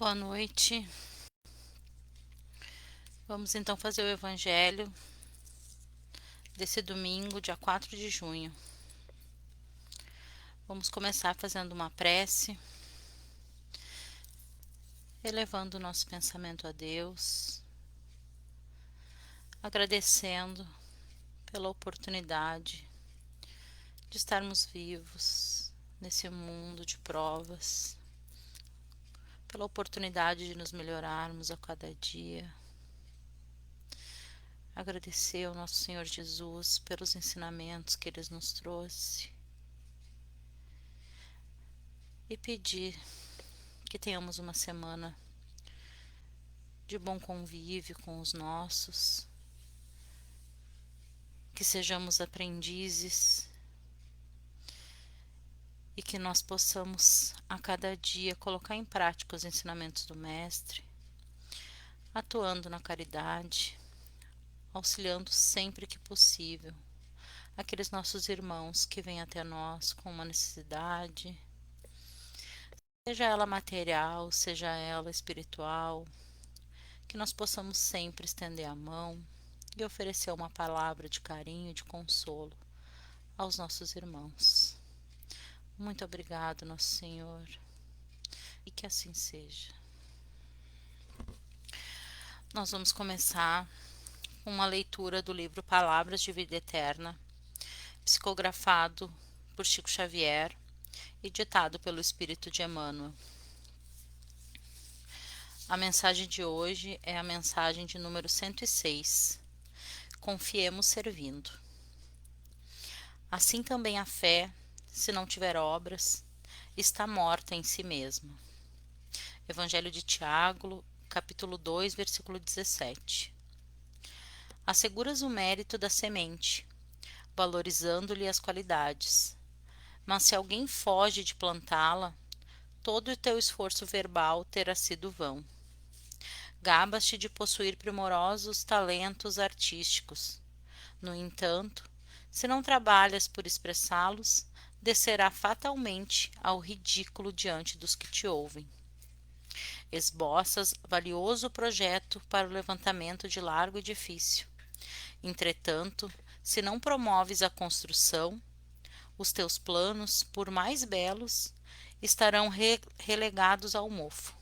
Boa noite. Vamos então fazer o evangelho desse domingo, dia 4 de junho. Vamos começar fazendo uma prece, elevando o nosso pensamento a Deus, agradecendo pela oportunidade de estarmos vivos nesse mundo de provas, pela oportunidade de nos melhorarmos a cada dia. Agradecer ao nosso Senhor Jesus pelos ensinamentos que Ele nos trouxe e pedir que tenhamos uma semana de bom convívio com os nossos, que sejamos aprendizes e que nós possamos a cada dia colocar em prática os ensinamentos do Mestre, atuando na caridade, auxiliando sempre que possível aqueles nossos irmãos que vêm até nós com uma necessidade, seja ela material, seja ela espiritual, que nós possamos sempre estender a mão e oferecer uma palavra de carinho e de consolo aos nossos irmãos. Muito obrigado, nosso Senhor, e que assim seja. Nós vamos começar com uma leitura do livro Palavras de Vida Eterna, psicografado por Chico Xavier e ditado pelo Espírito de Emmanuel. A mensagem de hoje é a mensagem de número 106. Confiemos servindo. Assim também a fé, se não tiver obras, está morta em si mesma. Evangelho de Tiago, capítulo 2, versículo 17. Asseguras o mérito da semente, valorizando-lhe as qualidades. Mas se alguém foge de plantá-la, todo o teu esforço verbal terá sido vão. Gabas-te de possuir primorosos talentos artísticos. No entanto, se não trabalhas por expressá-los, descerá fatalmente ao ridículo diante dos que te ouvem. Esboças valioso projeto para o levantamento de largo edifício. Entretanto, se não promoves a construção, os teus planos, por mais belos, estarão relegados ao mofo.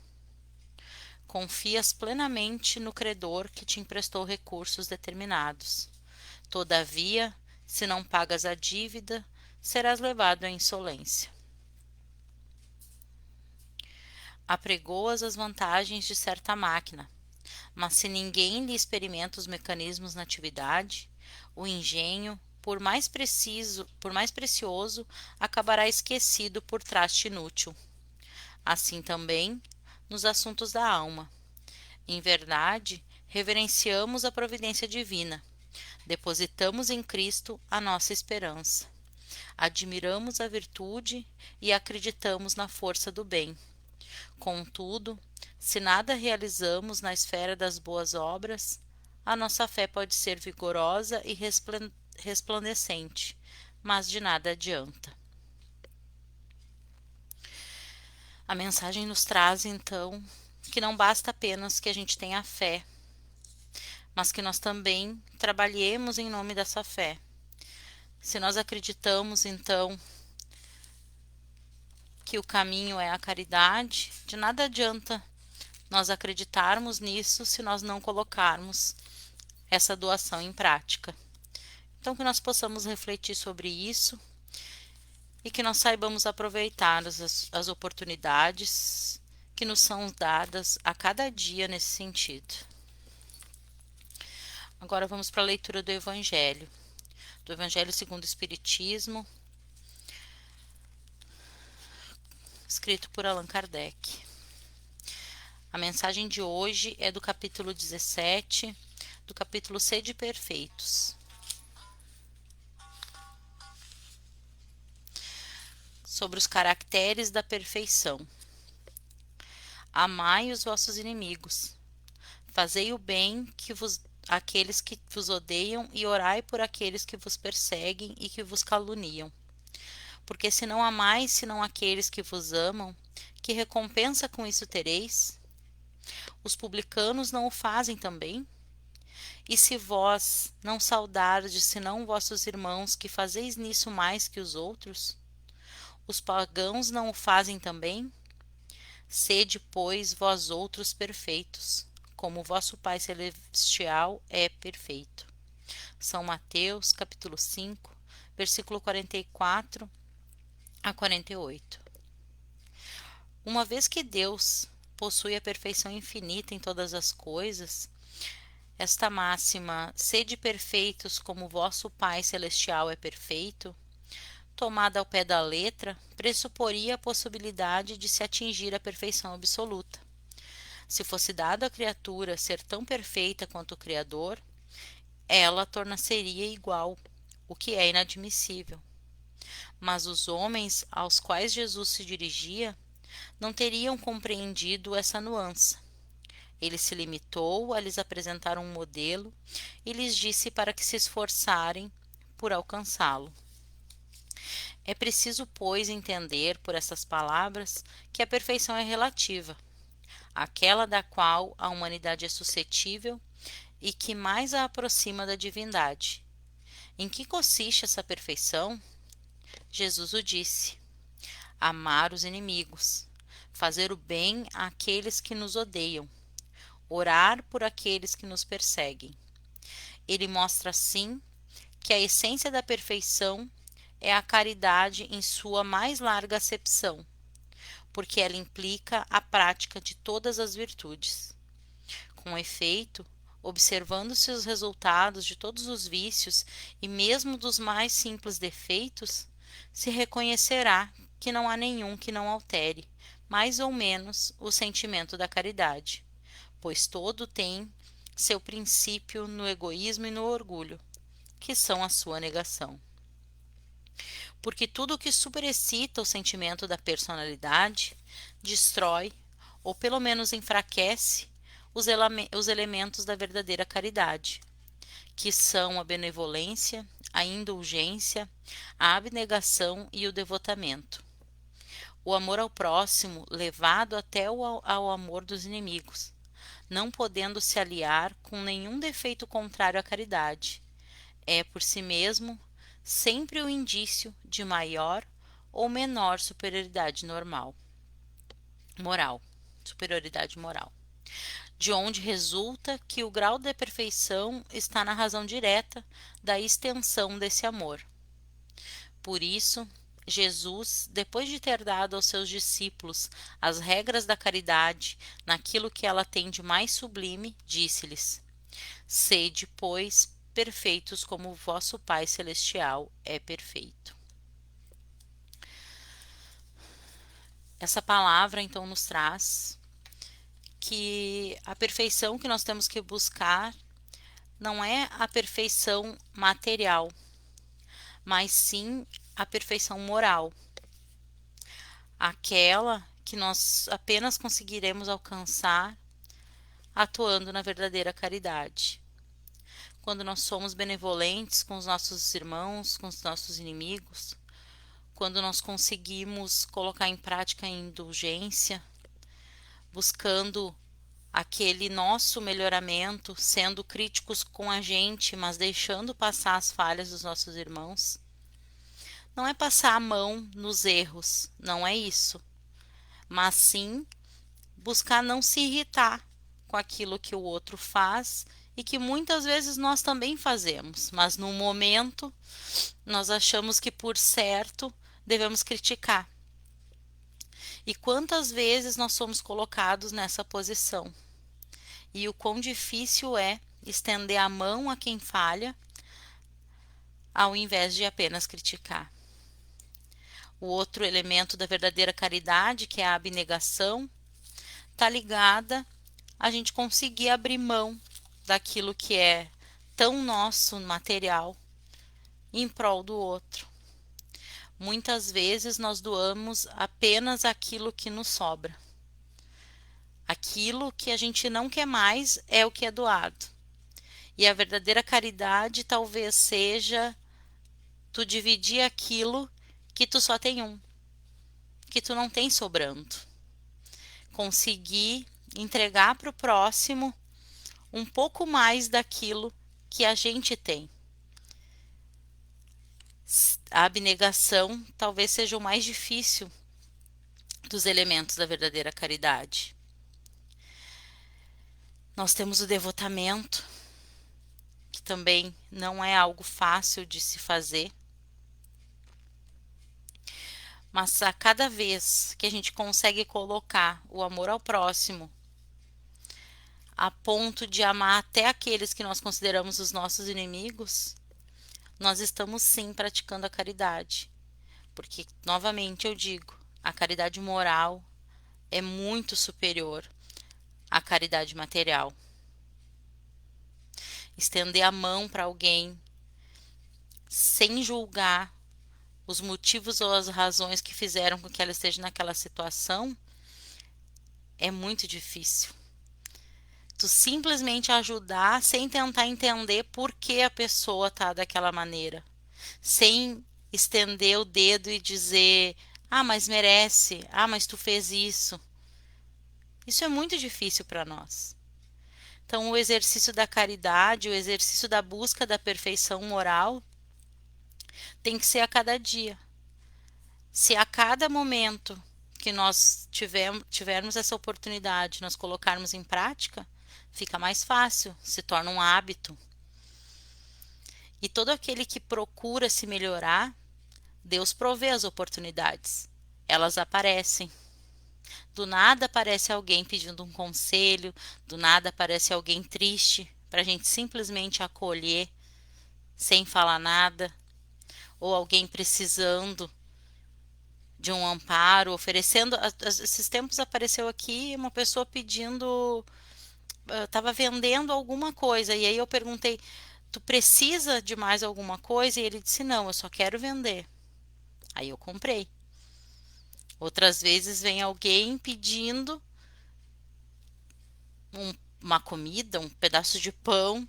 Confias plenamente no credor que te emprestou recursos determinados. Todavia, se não pagas a dívida, serás levado à insolência. Apregoas as vantagens de certa máquina, mas se ninguém lhe experimenta os mecanismos na atividade, o engenho, por mais precioso, acabará esquecido por traste inútil. Assim também, nos assuntos da alma. Em verdade, reverenciamos a providência divina. Depositamos em Cristo a nossa esperança. Admiramos a virtude e acreditamos na força do bem. Contudo, se nada realizamos na esfera das boas obras, a nossa fé pode ser vigorosa e resplandecente, mas de nada adianta. A mensagem nos traz, então, que não basta apenas que a gente tenha fé, mas que nós também trabalhemos em nome dessa fé. Se nós acreditamos, então, que o caminho é a caridade, de nada adianta nós acreditarmos nisso se nós não colocarmos essa doação em prática. Então, que nós possamos refletir sobre isso e que nós saibamos aproveitar as oportunidades que nos são dadas a cada dia nesse sentido. Agora vamos para a leitura do Evangelho segundo o Espiritismo, escrito por Allan Kardec. A mensagem de hoje é do capítulo 17, do capítulo Sede Perfeitos. Sobre os caracteres da perfeição. Amai os vossos inimigos. Fazei o bem àqueles que vos odeiam e orai por aqueles que vos perseguem e que vos caluniam. Porque se não amais senão aqueles que vos amam, que recompensa com isso tereis? Os publicanos não o fazem também? E se vós não saudardes senão vossos irmãos, que fazeis nisso mais que os outros? Os pagãos não o fazem também? Sede, pois, vós outros perfeitos, como vosso Pai Celestial é perfeito. São Mateus, capítulo 5, versículo 44 a 48. Uma vez que Deus possui a perfeição infinita em todas as coisas, esta máxima, sede perfeitos como vosso Pai Celestial é perfeito, tomada ao pé da letra, pressuporia a possibilidade de se atingir a perfeição absoluta. Se fosse dado à criatura ser tão perfeita quanto o Criador, ela tornar-se-ia igual, o que é inadmissível. Mas os homens aos quais Jesus se dirigia não teriam compreendido essa nuance. Ele se limitou a lhes apresentar um modelo e lhes disse para que se esforçarem por alcançá-lo. É preciso, pois, entender por essas palavras que a perfeição é relativa, aquela da qual a humanidade é suscetível e que mais a aproxima da divindade. Em que consiste essa perfeição? Jesus o disse: amar os inimigos, fazer o bem àqueles que nos odeiam, orar por aqueles que nos perseguem. Ele mostra assim que a essência da perfeição é a caridade em sua mais larga acepção, porque ela implica a prática de todas as virtudes. Com efeito, observando-se os resultados de todos os vícios e mesmo dos mais simples defeitos, se reconhecerá que não há nenhum que não altere, mais ou menos, o sentimento da caridade, pois todo tem seu princípio no egoísmo e no orgulho, que são a sua negação. Porque tudo o que superexcita o sentimento da personalidade destrói, ou pelo menos enfraquece, os elementos da verdadeira caridade, que são a benevolência, a indulgência, a abnegação e o devotamento. O amor ao próximo levado até ao amor dos inimigos, não podendo se aliar com nenhum defeito contrário à caridade, é por si mesmo sempre o indício de maior ou menor superioridade moral, de onde resulta que o grau de perfeição está na razão direta da extensão desse amor. Por isso, Jesus, depois de ter dado aos seus discípulos as regras da caridade naquilo que ela tem de mais sublime, disse-lhes: sede, pois, perfeitos como o vosso Pai Celestial é perfeito. Essa palavra, então, nos traz que a perfeição que nós temos que buscar não é a perfeição material, mas sim a perfeição moral, aquela que nós apenas conseguiremos alcançar atuando na verdadeira caridade. Quando nós somos benevolentes com os nossos irmãos, com os nossos inimigos, quando nós conseguimos colocar em prática a indulgência, buscando aquele nosso melhoramento, sendo críticos com a gente, mas deixando passar as falhas dos nossos irmãos. Não é passar a mão nos erros, não é isso, mas sim buscar não se irritar com aquilo que o outro faz e que muitas vezes nós também fazemos, mas no momento nós achamos que por certo devemos criticar. E quantas vezes nós somos colocados nessa posição? E o quão difícil é estender a mão a quem falha, ao invés de apenas criticar. O outro elemento da verdadeira caridade, que é a abnegação, está ligada a gente conseguir abrir mão daquilo que é tão nosso material em prol do outro. Muitas vezes nós doamos apenas aquilo que nos sobra. Aquilo que a gente não quer mais é o que é doado. E a verdadeira caridade talvez seja tu dividir aquilo que tu só tem um, que tu não tem sobrando. Conseguir entregar para o próximo um pouco mais daquilo que a gente tem. A abnegação talvez seja o mais difícil dos elementos da verdadeira caridade. Nós temos o devotamento, que também não é algo fácil de se fazer. Mas a cada vez que a gente consegue colocar o amor ao próximo a ponto de amar até aqueles que nós consideramos os nossos inimigos, nós estamos sim praticando a caridade. Porque, novamente eu digo, a caridade moral é muito superior à caridade material. Estender a mão para alguém sem julgar os motivos ou as razões que fizeram com que ela esteja naquela situação é muito difícil. Tu simplesmente ajudar sem tentar entender por que a pessoa tá daquela maneira, sem estender o dedo e dizer: ah, mas merece, ah, mas tu fez isso. Isso é muito difícil para nós. Então, o exercício da caridade, o exercício da busca da perfeição moral tem que ser a cada dia. Se a cada momento que nós tivermos essa oportunidade, nós colocarmos em prática, fica mais fácil, se torna um hábito. E todo aquele que procura se melhorar, Deus provê as oportunidades. Elas aparecem. Do nada aparece alguém pedindo um conselho, do nada aparece alguém triste, para a gente simplesmente acolher, sem falar nada, ou alguém precisando de um amparo, oferecendo. Esses tempos apareceu aqui uma pessoa pedindo, estava vendendo alguma coisa, e aí eu perguntei: tu precisa de mais alguma coisa? E ele disse: não, eu só quero vender. Aí eu comprei. Outras vezes vem alguém pedindo uma comida, um pedaço de pão.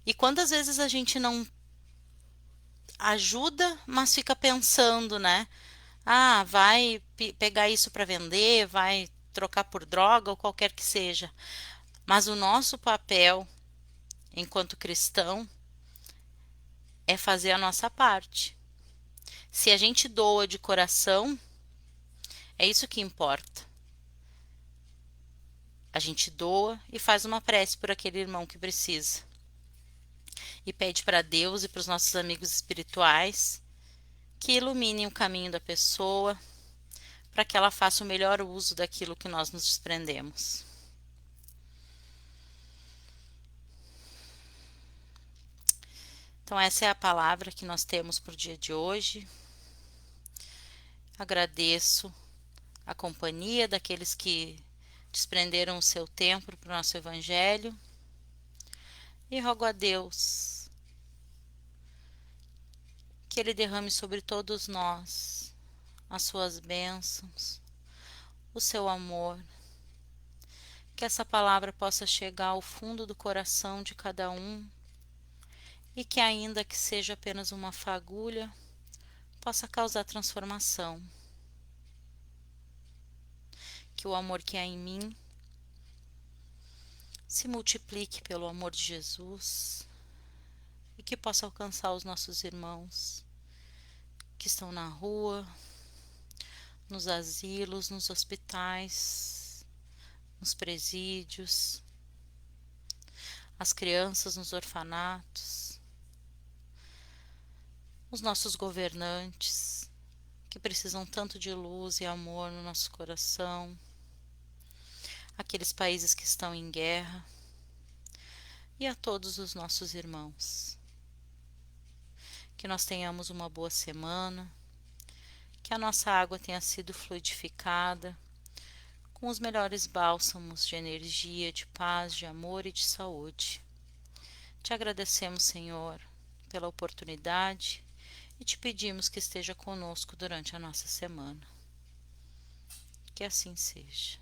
E quantas vezes a gente não ajuda, mas fica pensando, né? Ah, vai pegar isso para vender, vai trocar por droga ou qualquer que seja. Mas o nosso papel enquanto cristão é fazer a nossa parte. Se a gente doa de coração, é isso que importa. A gente doa e faz uma prece por aquele irmão que precisa. E pede para Deus e para os nossos amigos espirituais que iluminem o caminho da pessoa para que ela faça o melhor uso daquilo que nós nos desprendemos. Então, essa é a palavra que nós temos para o dia de hoje. Agradeço a companhia daqueles que desprenderam o seu tempo para o nosso Evangelho e rogo a Deus que Ele derrame sobre todos nós as suas bênçãos, o seu amor, que essa palavra possa chegar ao fundo do coração de cada um e que, ainda que seja apenas uma fagulha, possa causar transformação. Que o amor que há em mim se multiplique pelo amor de Jesus e que possa alcançar os nossos irmãos que estão na rua, nos asilos, nos hospitais, nos presídios, as crianças nos orfanatos, os nossos governantes que precisam tanto de luz e amor no nosso coração, aqueles países que estão em guerra e a todos os nossos irmãos. Que nós tenhamos uma boa semana, que a nossa água tenha sido fluidificada com os melhores bálsamos de energia, de paz, de amor e de saúde. Te agradecemos, Senhor, pela oportunidade e te pedimos que esteja conosco durante a nossa semana. Que assim seja.